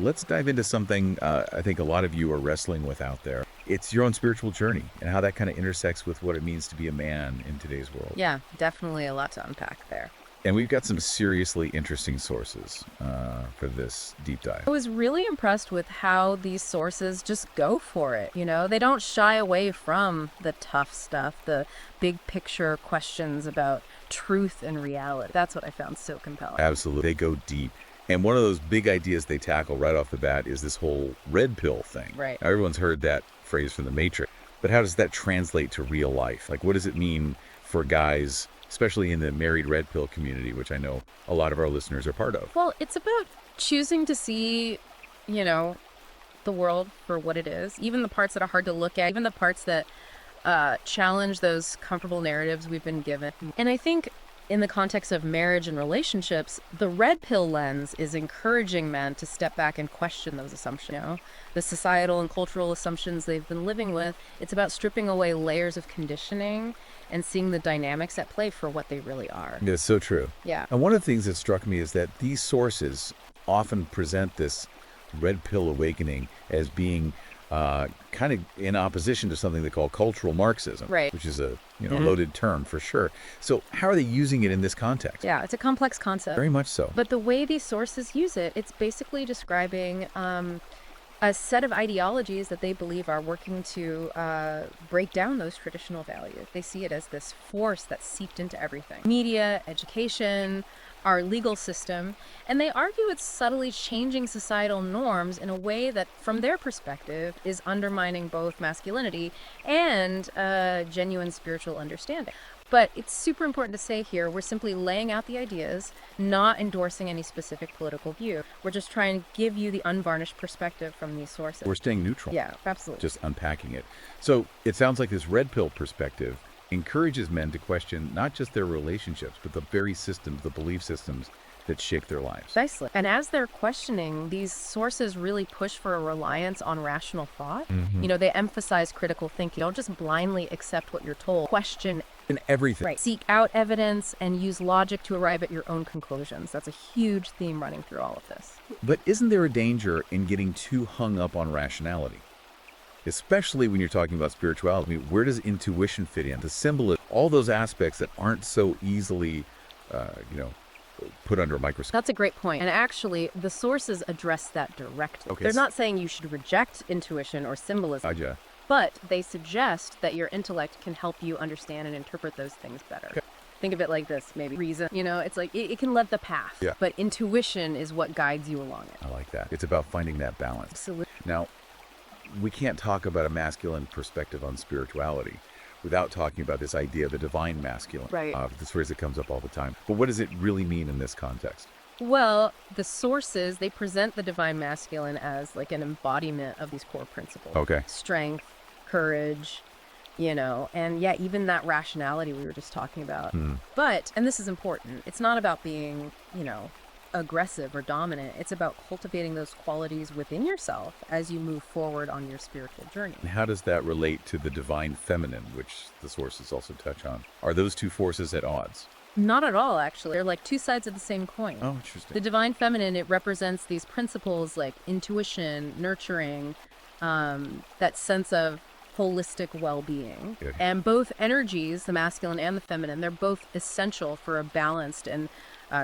let's dive into something I think a lot of you are wrestling with out there. It's your own spiritual journey and how that kind of intersects with what it means to be a man in today's world. Yeah, definitely a lot to unpack there. And we've got some seriously interesting sources for this deep dive. I was really impressed with how these sources just go for it. They don't shy away from the tough stuff, the big picture questions about truth and reality. That's what I found so compelling. Absolutely. They go deep. And one of those big ideas they tackle right off the bat is this whole red pill thing. Right. Now, everyone's heard that phrase from the Matrix, but how does that translate to real life? Like, what does it mean for guys, especially in the married red pill community, which I know a lot of our listeners are part of? Well, it's about choosing to see, the world for what it is, even the parts that are hard to look at, even the parts that challenge those comfortable narratives we've been given. And I think in the context of marriage and relationships, the red pill lens is encouraging men to step back and question those assumptions. The societal and cultural assumptions they've been living with. It's about stripping away layers of conditioning and seeing the dynamics at play for what they really are. Yeah, it's so true. Yeah. And one of the things that struck me is that these sources often present this red pill awakening as being kind of in opposition to something they call cultural Marxism, right, which is a loaded term for sure. So how are they using it in this context? Yeah, it's a complex concept. Very much so. But the way these sources use it, it's basically describing a set of ideologies that they believe are working to break down those traditional values. They see it as this force that's seeped into everything. Media, education, our legal system, and they argue it's subtly changing societal norms in a way that, from their perspective, is undermining both masculinity and genuine spiritual understanding. But it's super important to say here, we're simply laying out the ideas, not endorsing any specific political view. We're just trying to give you the unvarnished perspective from these sources. We're staying neutral. Yeah, absolutely. Just unpacking it. So it sounds like this red pill perspective encourages men to question not just their relationships, but the very systems, the belief systems that shape their lives. Precisely. And as they're questioning, these sources really push for a reliance on rational thought. They emphasize critical thinking. Don't just blindly accept what you're told. Question in everything. Right. Seek out evidence and use logic to arrive at your own conclusions. That's a huge theme running through all of this. But isn't there a danger in getting too hung up on rationality? Especially when you're talking about spirituality. I mean, where does intuition fit in? The symbolism, all those aspects that aren't so easily, put under a microscope. That's a great point. And actually, the sources address that directly. Okay. They're not saying you should reject intuition or symbolism, but they suggest that your intellect can help you understand and interpret those things better. Okay. Think of it like this, maybe. Reason, it's like it can lead the path, yeah, but intuition is what guides you along it. I like that. It's about finding that balance. Absolutely. Now, we can't talk about a masculine perspective on spirituality without talking about this idea of the divine masculine. Right. This phrase that comes up all the time. But what does it really mean in this context? Well, the sources, they present the divine masculine as like an embodiment of these core principles. Okay. Strength, courage, and yeah, even that rationality we were just talking about. But, and this is important, it's not about being, aggressive or dominant. It's about cultivating those qualities within yourself as you move forward on your spiritual journey. And how does that relate to the divine feminine, which the sources also touch on? Are those two forces at odds? Not at all, actually. They're like two sides of the same coin. Oh, interesting. The divine feminine, it represents these principles like intuition, nurturing, that sense of holistic well-being. Good. And both energies, the masculine and the feminine, they're both essential for a balanced and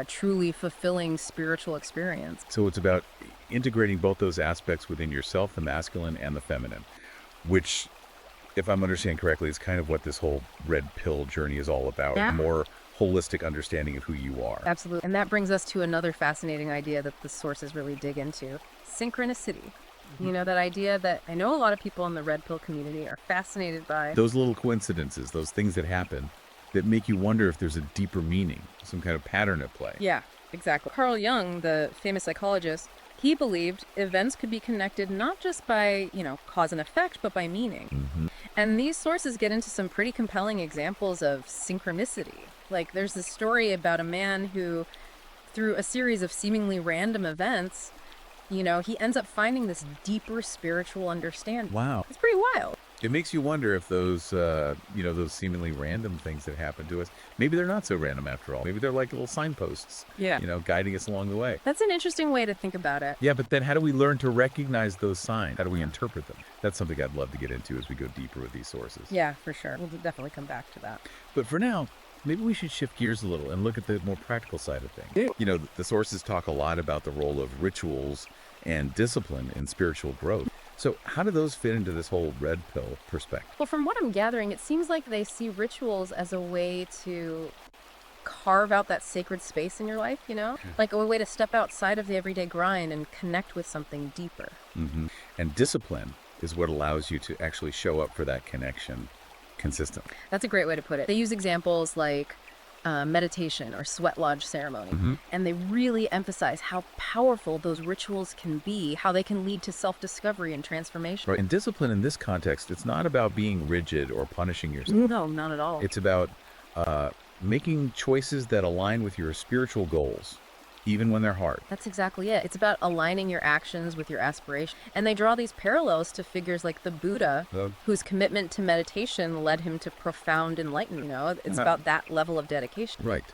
truly fulfilling spiritual experience. So it's about integrating both those aspects within yourself, the masculine and the feminine, which, if I'm understanding correctly, is kind of what this whole red pill journey is all about. Yeah. A more holistic understanding of who you are. Absolutely. And that brings us to another fascinating idea that the sources really dig into, synchronicity. That idea that I know a lot of people in the red pill community are fascinated by. Those little coincidences, those things that happen that make you wonder if there's a deeper meaning, some kind of pattern at play. Yeah, exactly. Carl Jung, the famous psychologist, he believed events could be connected not just by, cause and effect, but by meaning. And these sources get into some pretty compelling examples of synchronicity. Like there's this story about a man who, through a series of seemingly random events, he ends up finding this deeper spiritual understanding. Wow. It's pretty wild. It makes you wonder if those, those seemingly random things that happen to us, maybe they're not so random after all. Maybe they're like little signposts, Yeah. guiding us along the way. That's an interesting way to think about it. Yeah, but then how do we learn to recognize those signs? How do we interpret them? That's something I'd love to get into as we go deeper with these sources. Yeah, for sure. We'll definitely come back to that. But for now, maybe we should shift gears a little and look at the more practical side of things. The sources talk a lot about the role of rituals and discipline in spiritual growth. So how do those fit into this whole red pill perspective? Well, from what I'm gathering, it seems like they see rituals as a way to carve out that sacred space in your life, like a way to step outside of the everyday grind and connect with something deeper. And discipline is what allows you to actually show up for that connection consistently. That's a great way to put it. They use examples like meditation or sweat lodge ceremony, and they really emphasize how powerful those rituals can be, how they can lead to self-discovery and transformation. Right. And discipline in this context, it's not about being rigid or punishing yourself. No, not at all. It's about making choices that align with your spiritual goals, even when they're hard. That's exactly it. It's about aligning your actions with your aspirations. And they draw these parallels to figures like the Buddha, whose commitment to meditation led him to profound enlightenment. It's about that level of dedication. Right.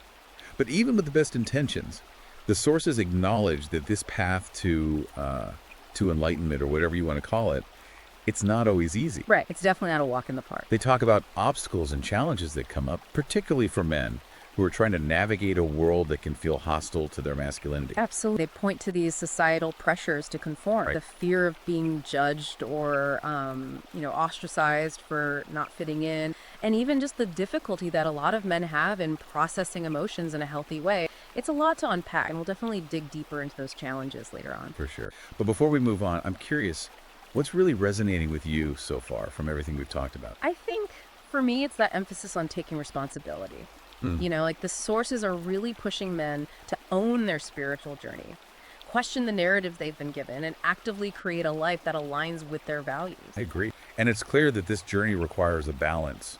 But even with the best intentions, the sources acknowledge that this path to enlightenment, or whatever you want to call it, it's not always easy. Right. It's definitely not a walk in the park. They talk about obstacles and challenges that come up, particularly for men who are trying to navigate a world that can feel hostile to their masculinity. Absolutely. They point to these societal pressures to conform. Right. The fear of being judged or, ostracized for not fitting in. And even just the difficulty that a lot of men have in processing emotions in a healthy way. It's a lot to unpack, and we'll definitely dig deeper into those challenges later on. For sure. But before we move on, I'm curious, what's really resonating with you so far from everything we've talked about? I think for me, it's that emphasis on taking responsibility. Like the sources are really pushing men to own their spiritual journey, question the narratives they've been given, and actively create a life that aligns with their values. I agree. And it's clear that this journey requires a balance,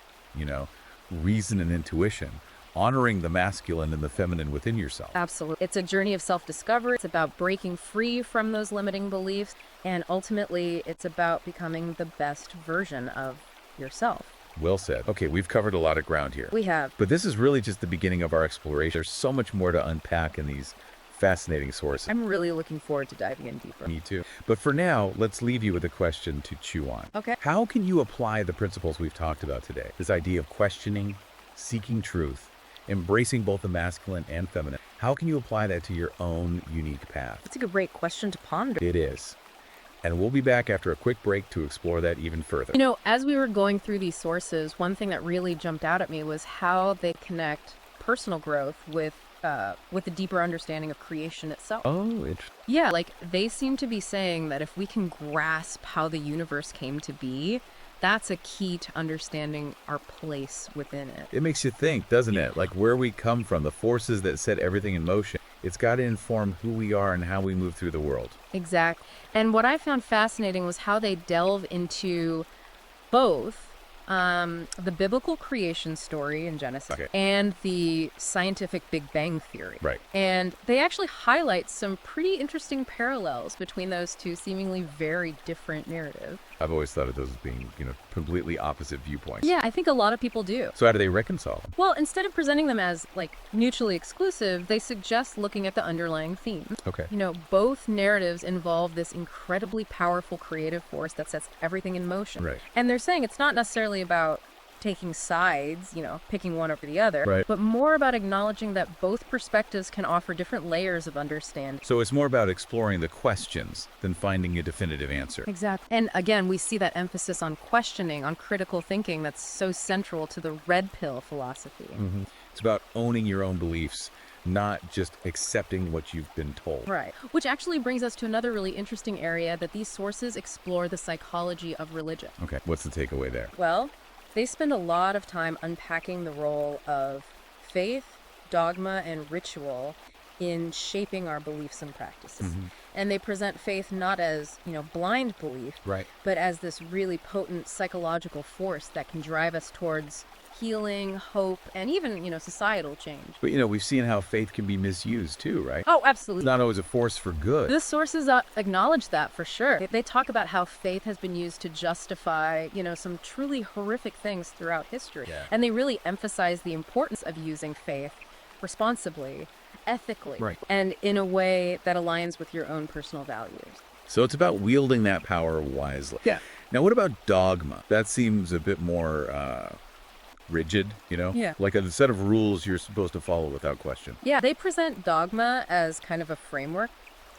reason and intuition, honoring the masculine and the feminine within yourself. Absolutely. It's a journey of self-discovery. It's about breaking free from those limiting beliefs. And ultimately, it's about becoming the best version of yourself. Well said. Okay, we've covered a lot of ground here. We have. But this is really just the beginning of our exploration. There's so much more to unpack in these fascinating sources. I'm really looking forward to diving in deeper. Me too. But for now, let's leave you with a question to chew on. Okay. How can you apply the principles we've talked about today? This idea of questioning, seeking truth, embracing both the masculine and feminine. How can you apply that to your own unique path? It's a great question to ponder. It is. And we'll be back after a quick break to explore that even further. As we were going through these sources, one thing that really jumped out at me was how they connect personal growth with a deeper understanding of creation itself. Oh, interesting. Yeah, like they seem to be saying that if we can grasp how the universe came to be, that's a key to understanding our place within it. It makes you think, doesn't it? Like where we come from, the forces that set everything in motion. It's got to inform who we are and how we move through the world. Exactly. And what I found fascinating was how they delve into both the biblical creation story in Genesis and the scientific Big Bang theory. Right. And they actually highlight some pretty interesting parallels between those two seemingly very different narratives. I've always thought of those as being, completely opposite viewpoints. Yeah, I think a lot of people do. So how do they reconcile them? Well, instead of presenting them as mutually exclusive, they suggest looking at the underlying themes. Okay. Both narratives involve this incredibly powerful creative force that sets everything in motion. Right. And they're saying it's not necessarily about taking sides, picking one over the other, right, but more about acknowledging that both perspectives can offer different layers of understanding. So it's more about exploring the questions than finding a definitive answer. Exactly. And again, we see that emphasis on questioning, on critical thinking that's so central to the red pill philosophy. Mm-hmm. It's about owning your own beliefs, not just accepting what you've been told. Right. Which actually brings us to another really interesting area that these sources explore the psychology of religion. Okay. What's the takeaway there? Well, they spend a lot of time unpacking the role of faith, dogma, and ritual in shaping our beliefs and practices. Mm-hmm. And they present faith not as, blind belief, right, but as this really potent psychological force that can drive us towards healing, hope, and even, societal change. But, we've seen how faith can be misused too, right? Oh, It's absolutely. not always a force for good. The sources acknowledge that for sure. They talk about how faith has been used to justify, some truly horrific things throughout history. Yeah. And they really emphasize the importance of using faith responsibly, ethically, Right. and in a way that aligns with your own personal values. So it's about wielding that power wisely. Yeah. Now, what about dogma? That seems a bit more rigid, Yeah. Like a set of rules you're supposed to follow without question. Yeah, they present dogma as kind of a framework,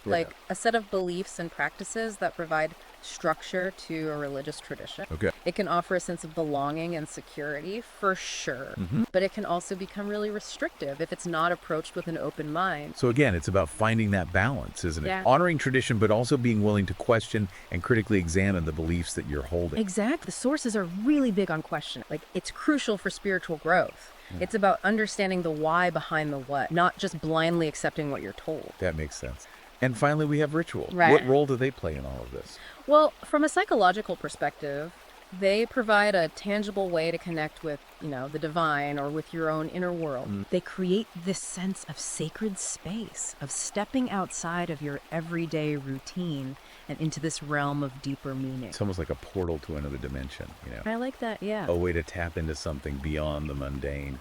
like Yeah. a set of beliefs and practices that provide structure to a religious tradition. Okay. It can offer a sense of belonging and security, for sure, but it can also become really restrictive if it's not approached with an open mind. So again, it's about finding that balance, isn't it? Yeah. Honoring tradition, but also being willing to question and critically examine the beliefs that you're holding. Exactly. The sources are really big on question. Like, it's crucial for spiritual growth. It's about understanding the why behind the what, not just blindly accepting what you're told. That makes sense. And finally, we have ritual. Right. What role do they play in all of this? Well, from a psychological perspective, they provide a tangible way to connect with, the divine or with your own inner world. They create this sense of sacred space, of stepping outside of your everyday routine and into this realm of deeper meaning. It's almost like a portal to another dimension, I like that, yeah. A way to tap into something beyond the mundane.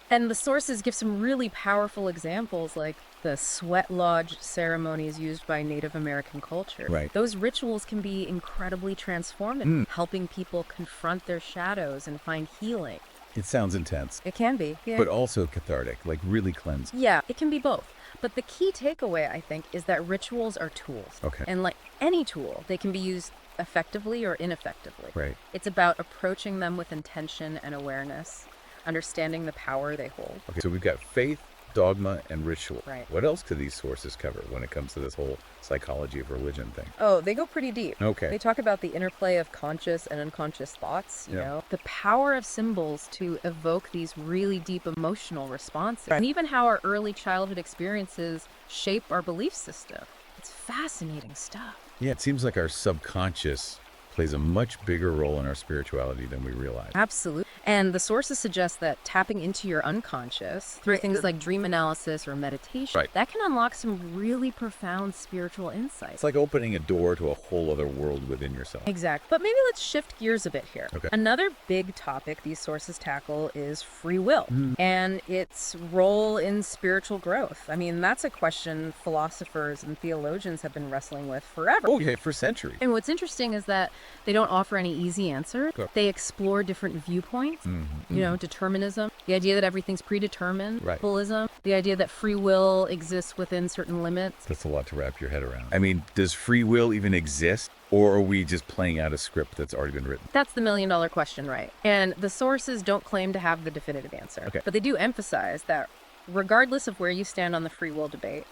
And the sources give some really powerful examples, like the sweat lodge ceremonies used by Native American culture. Right. Those rituals can be incredibly transformative, helping people confront their shadows and find healing. It sounds intense, It can be, yeah. but also cathartic, like really cleansing. Yeah, it can be both. But the key takeaway, I think, is that rituals are tools. Okay. And like any tool, they can be used effectively or ineffectively. Right. It's about approaching them with intention and awareness, understanding the power they hold. Okay, so we've got faith, dogma, and ritual. Right. What else do these sources cover when it comes to this whole psychology of religion thing? Oh, they go pretty deep. Okay. They talk about the interplay of conscious and unconscious thoughts, the power of symbols to evoke these really deep emotional responses, and even how our early childhood experiences shape our belief system. It's fascinating stuff. Yeah, it seems like our subconscious plays a much bigger role in our spirituality than we realize. Absolutely. And the sources suggest that tapping into your unconscious through things like dream analysis or meditation, Right. that can unlock some really profound spiritual insights. It's like opening a door to a whole other world within yourself. Exactly. But maybe let's shift gears a bit here. Okay. Another big topic these sources tackle is free will and its role in spiritual growth. I mean, that's a question philosophers and theologians have been wrestling with forever. Oh, yeah, for centuries. And what's interesting is that they don't offer any easy answers. Sure. They explore different viewpoints, determinism, the idea that everything's predetermined, Right. Bullism, the idea that free will exists within certain limits. That's a lot to wrap your head around. I mean, does free will even exist? Or are we just playing out a script that's already been written? That's the million-dollar question, right? And the sources don't claim to have the definitive answer. Okay. But they do emphasize that regardless of where you stand on the free will debate,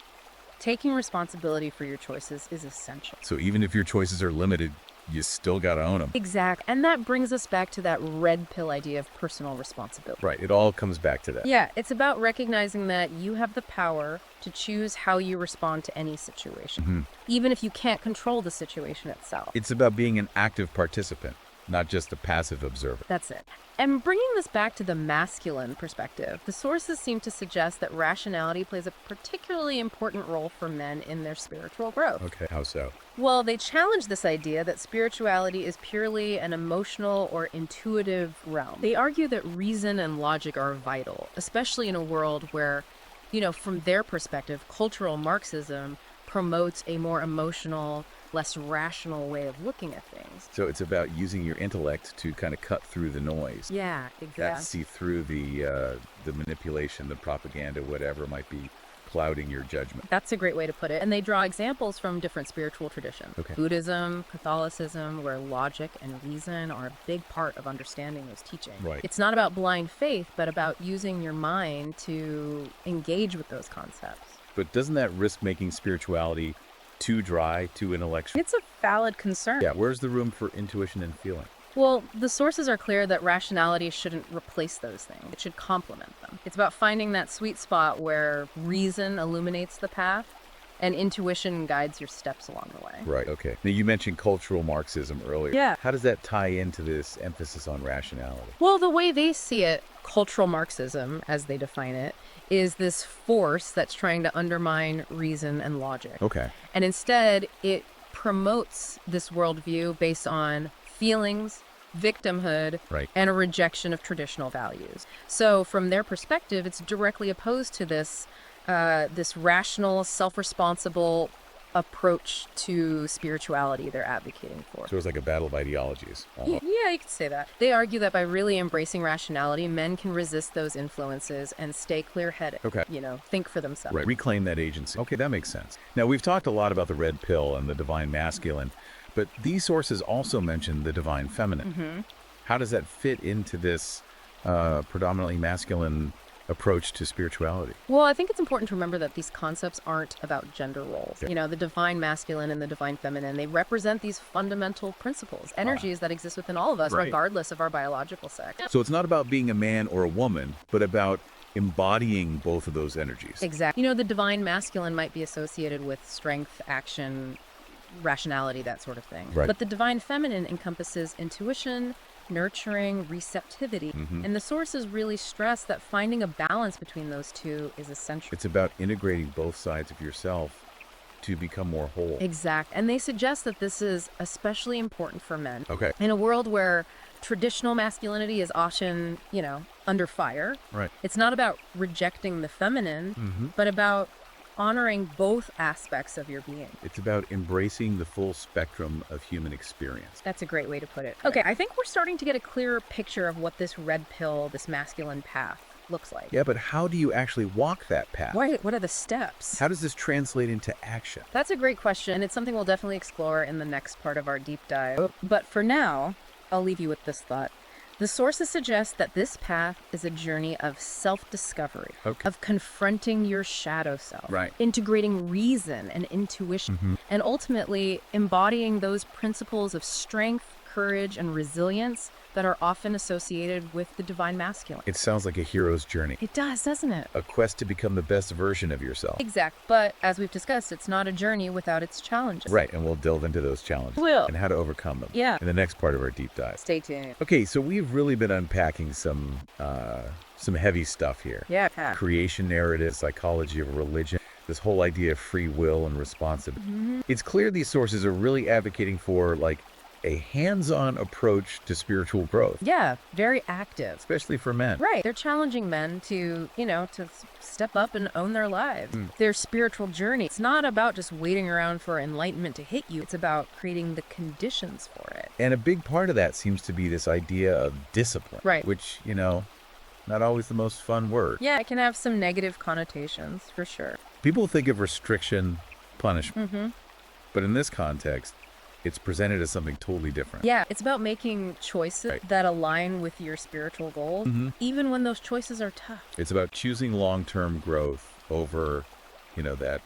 taking responsibility for your choices is essential. So even if your choices are limited, you still got to own them. Exactly. And that brings us back to that red pill idea of personal responsibility. Right. It all comes back to that. Yeah, it's about recognizing that you have the power to choose how you respond to any situation, even if you can't control the situation itself. It's about being an active participant, not just a passive observer. That's it. And bringing this back to the masculine perspective, the sources seem to suggest that rationality plays a particularly important role for men in their spiritual growth. Okay. How so? Well, they challenge this idea that spirituality is purely an emotional or intuitive realm. They argue that reason and logic are vital, especially in a world where, from their perspective, cultural Marxism promotes a more emotional, less rational way of looking at things. So it's about using your intellect to kind of cut through the noise. Yeah, That exactly. see through the manipulation, the propaganda, whatever might be clouding your judgment. That's a great way to put it. And they draw examples from different spiritual traditions. Okay. Buddhism, Catholicism, where logic and reason are a big part of understanding those teachings. Right. It's not about blind faith, but about using your mind to engage with those concepts. But doesn't that risk making spirituality too dry, too intellectual? It's a valid concern. Yeah, where's the room for intuition and feeling? Well, the sources are clear that rationality shouldn't replace those things. It should complement them. It's about finding that sweet spot where reason illuminates the path And intuition guides your steps along the way. Right, okay. Now, you mentioned cultural Marxism earlier. Yeah. How does that tie into this emphasis on rationality? Well, the way they see it, cultural Marxism, as they define it, is this force that's trying to undermine reason and logic. Okay. And instead, it promotes this worldview based on feelings, victimhood, Right. and a rejection of traditional values. So from their perspective, it's directly opposed to this rational, self-responsible approach to spirituality they're advocating for. So it's like a battle of ideologies. Yeah, you could say that. They argue that by really embracing rationality, men can resist those influences and stay clear-headed. Okay. Think for themselves. Right, reclaim that agency. Okay, that makes sense. Now, we've talked a lot about the red pill and the divine masculine, but these sources also mention the divine feminine. Mm-hmm. How does that fit into this predominantly masculine approach to spirituality? Well, I think it's important to remember that these concepts aren't about gender roles. Yeah. The divine masculine and the divine feminine, they represent these fundamental principles, energies that exist within all of us, Right. regardless of our biological sex. So it's not about being a man or a woman, but about embodying both of those energies. Exactly. The divine masculine might be associated with strength, action, rationality, that sort of thing. Right. But the divine feminine encompasses intuition, nurturing, receptivity. Mm-hmm. And the sources really stress that finding a balance between those two is essential. It's about integrating both sides of yourself to become more whole. Exact. And they suggest that this is especially important for men. Okay. In a world where traditional masculinity is often, under fire, Right. it's not about rejecting the feminine, Mm-hmm. but about honoring both aspects of your being. It's about embracing the full spectrum of human experience. That's a great way to put it. Okay, I think we're starting to get a clearer picture of what this red pill, this masculine path, looks like. Yeah, but how do you actually walk that path? What are the steps? How does this translate into action? That's a great question, and it's something we'll definitely explore in the next part of our deep dive. But for now, I'll leave you with this thought. The sources suggest that this path is a journey of self-discovery, Okay. of confronting your shadow self, Right. integrating reason and intuition, and ultimately embodying those principles of strength, courage, and resilience that are often associated with the divine masculine. It sounds like a hero's journey, It does, doesn't it? a quest to become the best version of yourself. Exact. But as we've discussed, it's not a journey without its challenges. Right, and we'll delve into those challenges Will. and how to overcome them Yeah. in the next part of our deep dive. Stay tuned. Okay, so we've really been unpacking some heavy stuff here. Yeah. Creation narrative, psychology of religion, this whole idea of free will and responsibility. Mm-hmm. It's clear these sources are really advocating for a hands-on approach to spiritual growth, Yeah, very active. especially for men. Right. They're challenging men to, step up and own their lives. Their spiritual journey. It's not about just waiting around for enlightenment to hit you. It's about creating the conditions for it. And a big part of that seems to be this idea of discipline, Right. which, not always the most fun word. Yeah, it can have some negative connotations, for sure. People think of restriction, punishment, Mm-hmm. but in this context, it's presented as something totally different. Yeah, it's about making choices Right. that align with your spiritual goals, even when those choices are tough. It's about choosing long-term growth over, that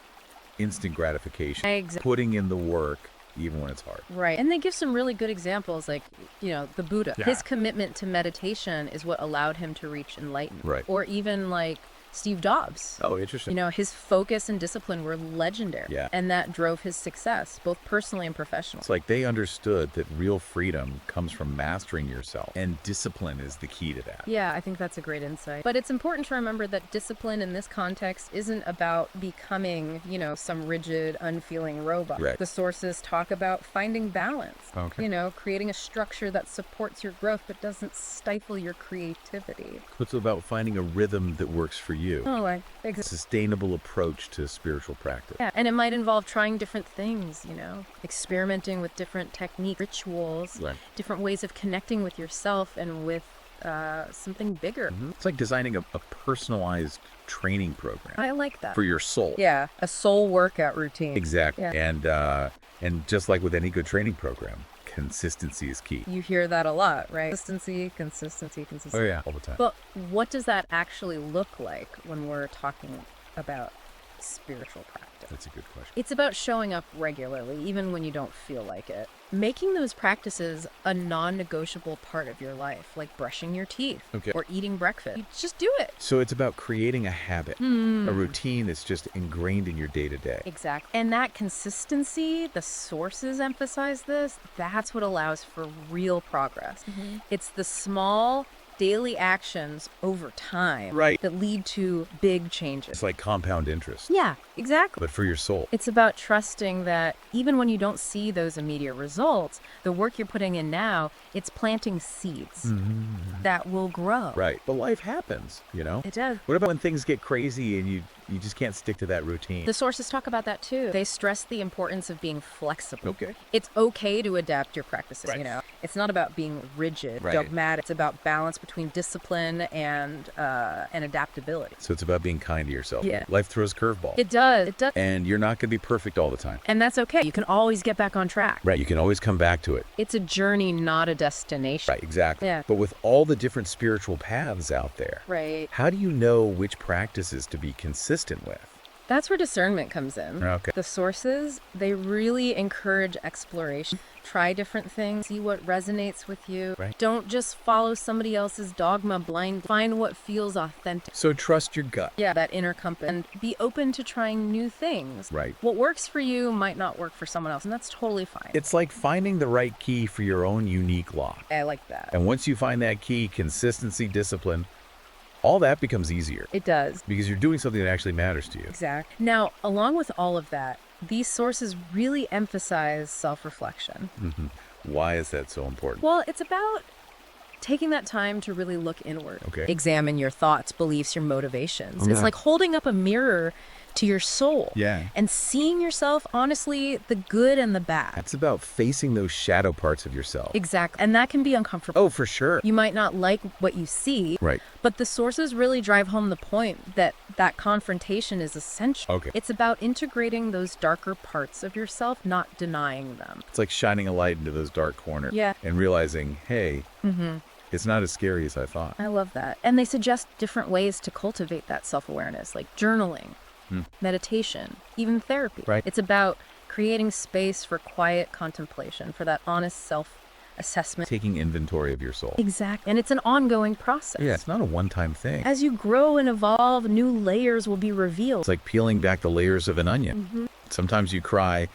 instant gratification, Exactly. putting in the work even when it's hard. Right. And they give some really good examples, like, the Buddha. Yeah. His commitment to meditation is what allowed him to reach enlightenment. Right. Or even like Steve Jobs. Oh, interesting. His focus and discipline were legendary. Yeah. And that drove his success, both personally and professionally. It's like they understood that real freedom comes from mastering yourself, and discipline is the key to that. Yeah, I think that's a great insight. But it's important to remember that discipline in this context isn't about becoming, some rigid, unfeeling robot. Right. The sources talk about finding balance. Okay. Creating a structure that supports your growth but doesn't stifle your creativity. It's about finding a rhythm that works for you. Oh, A sustainable approach to spiritual practice. Yeah, and it might involve trying different things, experimenting with different techniques, rituals, Right. different ways of connecting with yourself and with something bigger. It's like designing a personalized training program I like that. for your soul. Yeah, a soul workout routine. Exactly. Yeah. And just like with any good training program, consistency is key. You hear that a lot, right? Consistency. Oh yeah, all the time. But what does that actually look like when we're talking about spiritual practice? That's a good question. It's about showing up regularly, even when you don't feel like it. Making those practices a non-negotiable part of your life, like brushing your teeth Okay. or eating breakfast. You just do it. So it's about creating a habit, a routine that's just ingrained in your day-to-day. Exactly. And that consistency, the sources emphasize this, that's what allows for real progress. It's the small daily actions over time Right. that lead to big changes. It's like compound interest, Yeah, exactly. but for your soul. It's about trusting that even when you don't see those immediate results, the work you're putting in now, it's planting seeds that will grow. Right. But life happens, It does. What about when things get crazy and you just can't stick to that routine? The sources talk about that too. They stress the importance of being flexible. Okay. It's okay to adapt your practices, Right. It's not about being rigid, Right. dogmatic. It's about balance between discipline and adaptability. So it's about being kind to yourself. Yeah. Life throws curveballs. It does. It does. And you're not going to be perfect all the time. And that's okay. You can always get back on track. Right. You can always come back to it. It's a journey, not a destination. Right. Exactly. Yeah. But with all the different spiritual paths out there, Right. how do you know which practices to be consistent with? That's where discernment comes in. Okay. The sources, they really encourage exploration. Try different things, see what resonates with you. Right. Don't just follow somebody else's dogma blind. Find what feels authentic. So trust your gut. Yeah, that inner compass. And be open to trying new things. Right. What works for you might not work for someone else, and that's totally fine. It's like finding the right key for your own unique lock. I like that. And once you find that key, consistency, discipline, all that becomes easier It does. because you're doing something that actually matters to you. Exactly. Now, along with all of that, these sources really emphasize self-reflection. Why is that so important? Well, it's about taking that time to really look inward. Okay. Examine your thoughts, beliefs, your motivations. Yeah. It's like holding up a mirror to your soul. Yeah. And seeing yourself, honestly, the good and the bad. It's about facing those shadow parts of yourself. Exactly. And that can be uncomfortable. Oh, for sure. You might not like what you see, Right. but the sources really drive home the point that that confrontation is essential. Okay. It's about integrating those darker parts of yourself, not denying them. It's like shining a light into those dark corners. Yeah. And realizing, hey, it's not as scary as I thought. I love that. And they suggest different ways to cultivate that self-awareness, like journaling, meditation, even therapy. Right. It's about creating space for quiet contemplation, for that honest self-assessment. Taking inventory of your soul. Exactly. And it's an ongoing process. Yeah, it's not a one-time thing. As you grow and evolve, new layers will be revealed. It's like peeling back the layers of an onion. Sometimes you cry,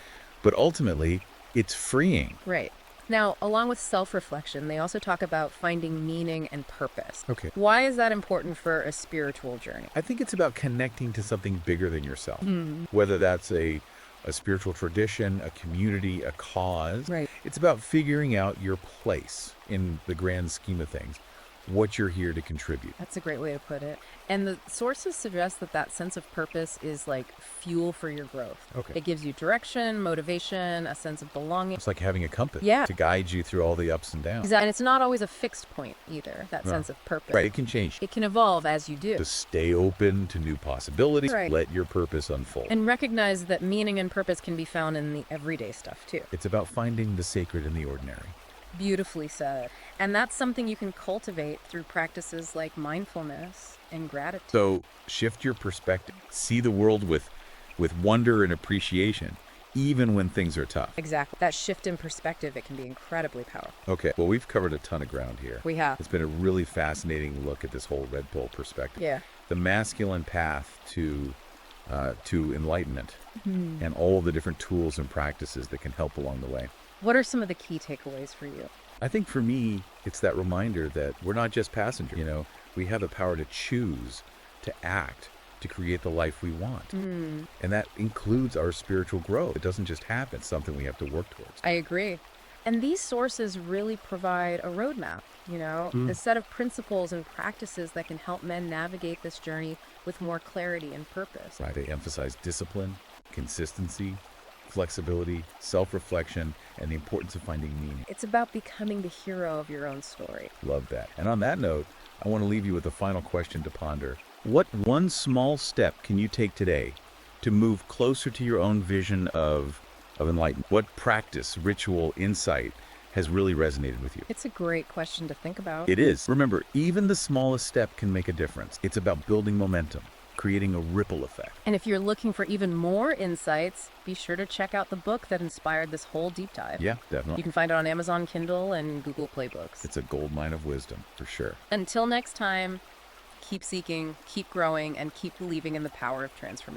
but ultimately, it's freeing. Right. Now, along with self-reflection, they also talk about finding meaning and purpose. Okay. Why is that important for a spiritual journey? I think it's about connecting to something bigger than yourself. Whether that's a spiritual tradition, a community, a cause. Right. It's about figuring out your place in the grand scheme of things, what you're here to contribute. That's a great way to put it. And the sources suggest that that sense of purpose is like fuel for your growth. Okay. It gives you direction, motivation, a sense of belonging. It's like having a compass Yeah. to guide you through all the ups and downs. Exactly. And it's not always a fixed point either, that sense of purpose. Right, it can change. It can evolve as you do. To stay open to new possibilities, Right. let your purpose unfold. And recognize that meaning and purpose can be found in the everyday stuff too. It's about finding the sacred in the ordinary. Beautifully said. And that's something you can cultivate through practices like mindfulness and gratitude. So shift your perspective. See the world with wonder and appreciation, even when things are tough. Exactly. That shift in perspective, it can be incredibly powerful. Okay, well, we've covered a ton of ground here. We have. It's been a really fascinating look at this whole red pill perspective. Yeah. The masculine path to enlightenment and all the different tools and practices that can help along the way. What are some of the key takeaways for you? I think for me, it's that reminder that we're not just passengers. You know, we have the power to choose, to act, to create the life we want. And that includes our spiritual growth. It doesn't just happen. It's something we have to work towards. I agree. And these sources really provide a roadmap, a set of principles and practices that can help men navigate this journey with more clarity and purpose. Right. They emphasize discipline, consistency, flexibility, self-reflection, and the importance of finding meaning. It's about becoming the hero of your own story. Love that. And on that note, I want to leave you with a final question to ponder. What one small step can you take today to move closer to your own vision of enlightenment? What practice, ritual, insight has really resonated with you? It's a great question to think about. It is. Remember, even the smallest step can make a difference. It's about building momentum, creating a ripple effect. And if you're looking for even more insights, be sure to check out the book that inspired this whole deep dive. Yeah, definitely. You can find it on Amazon Kindle and Google Play Books. It's a goldmine of wisdom, for sure. Until next time, keep seeking, keep growing, and keep believing in the power of transformation.